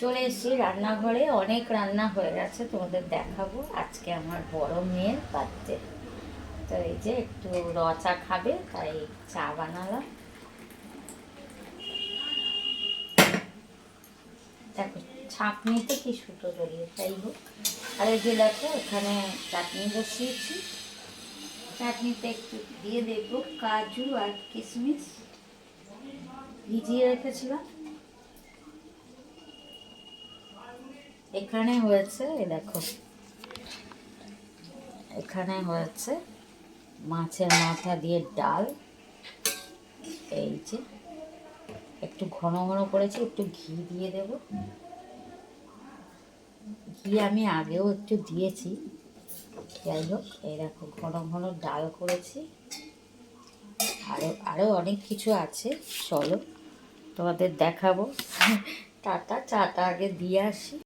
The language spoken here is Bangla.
চলে এসেছি রান্নাঘরে, অনেক রান্না হয়ে গেছে, তোমাদের দেখাবো। আজকে আমার বড় মেয়ের বার্থডে, তো এই যে একটু র চা খাবে, তাই চা বানালাম। দেখো ছাঁকনিতে কি সুতো জড়িয়ে, যাই হোক। আর এই যে দেখো এখানে চাটনি বসিয়েছি, চাটনিতে একটু দিয়ে দেবো কাজু আর কিশমিশ, ভিজিয়ে রেখেছিলাম। এখানে হয়েছে, এই দেখো এখানে হয়েছে মাছের মাথা দিয়ে ডাল। এই যে একটু ঘন ঘন করেছি, একটু ঘি দিয়ে দেব। ঘি আমি আগেও একটু দিয়েছি, যাই হোক। এই দেখো ঘন ঘন ডাল করেছি, আরও অনেক কিছু আছে, চলো তোমাদের দেখাবো। টাটা, চাটা আগে দিয়ে আসি।